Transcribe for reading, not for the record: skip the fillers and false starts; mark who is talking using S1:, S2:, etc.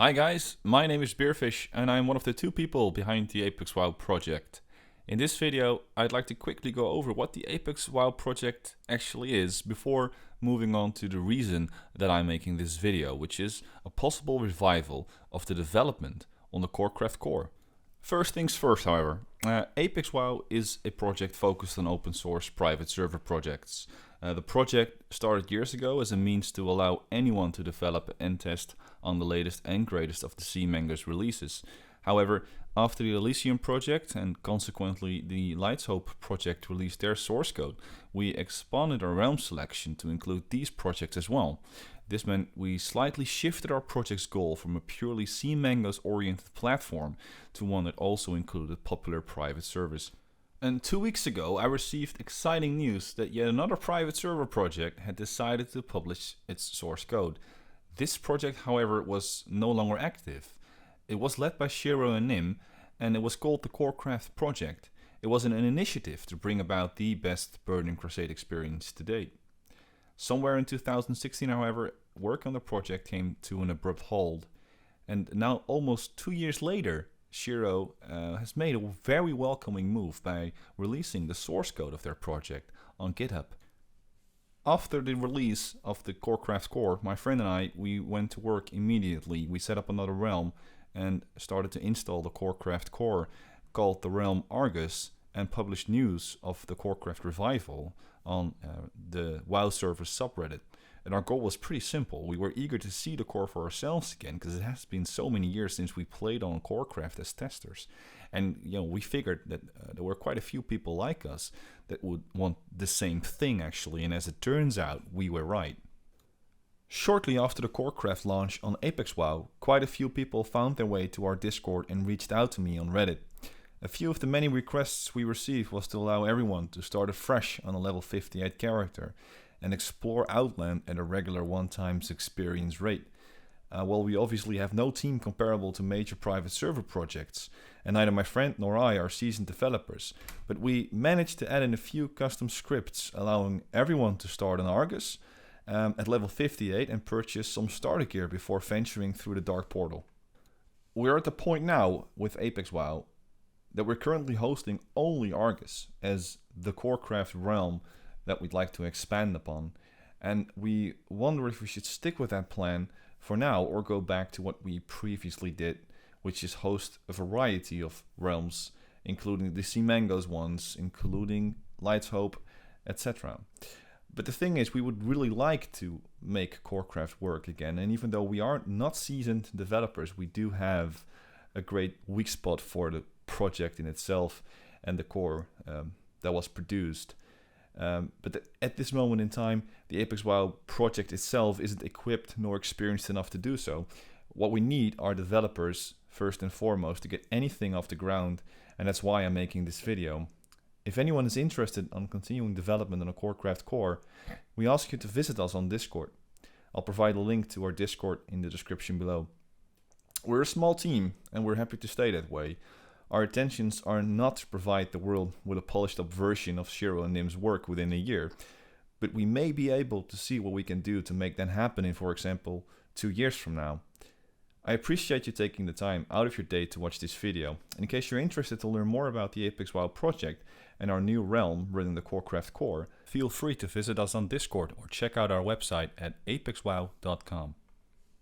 S1: Hi guys, my name is Beerfish and I'm one of the two people behind the ApexWoW project. In this video, I'd like to quickly go over what the ApexWoW project actually is before moving on to the reason that I'm making this video, which is a possible revival of the development on the Corecraft core. First things first, however, ApexWoW is a project focused on open source private server projects. The project started years ago as a means to allow anyone to develop and test on the latest and greatest of the CMango's releases. However, after the Elysium project and consequently the Lights Hope project released their source code, we expanded our realm selection to include these projects as well. This meant we slightly shifted our project's goal from a purely CMango's oriented platform to one that also included popular private servers. And 2 weeks ago I received exciting news that yet another private server project had decided to publish its source code. This project, however, was no longer active. It was led by Shiro and Nim, and it was called the Corecraft project. It was an initiative to bring about the best Burning Crusade experience to date. Somewhere in 2016, however, work on the project came to an abrupt halt, and now almost 2 years later, Shiro has made a very welcoming move by releasing the source code of their project on GitHub. After the release of the Corecraft core, my friend and I, we went to work immediately. We set up another realm and started to install the Corecraft core called the realm Argus and published news of the Corecraft Revival on the WoW server subreddit. And our goal was pretty simple. We were eager to see the core for ourselves again because it has been so many years since we played on Corecraft as testers. And we figured that there were quite a few people like us that would want the same thing actually, and as it turns out, we were right. Shortly after the Corecraft launch on ApexWoW, quite a few people found their way to our Discord and reached out to me on Reddit. A few of the many requests we received was to allow everyone to start afresh on a level 58 character and explore Outland at a regular 1x experience rate. Well, we obviously have no team comparable to major private server projects, and neither my friend nor I are seasoned developers, but we managed to add in a few custom scripts allowing everyone to start on Argus at level 58 and purchase some starter gear before venturing through the Dark Portal. We're at the point now with ApexWoW that we're currently hosting only Argus as the Corecraft realm that we'd like to expand upon, and we wonder if we should stick with that plan for now or go back to what we previously did, which is host a variety of realms, including the CMango's ones, including Lights Hope, etc. But the thing is, we would really like to make Corecraft work again, and even though we are not seasoned developers, we do have a great weak spot for the project in itself and the core that was produced. But at this moment in time, the ApexWoW project itself isn't equipped nor experienced enough to do so. What we need are developers, first and foremost, to get anything off the ground, and that's why I'm making this video. If anyone is interested in continuing development on a Corecraft core, we ask you to visit us on Discord. I'll provide a link to our Discord in the description below. We're a small team, and we're happy to stay that way. Our intentions are not to provide the world with a polished up version of Shiro and Nim's work within a year, but we may be able to see what we can do to make that happen in, for example, 2 years from now. I appreciate you taking the time out of your day to watch this video, and in case you're interested to learn more about the ApexWoW project and our new realm running the Corecraft core, feel free to visit us on Discord or check out our website at apexwow.com.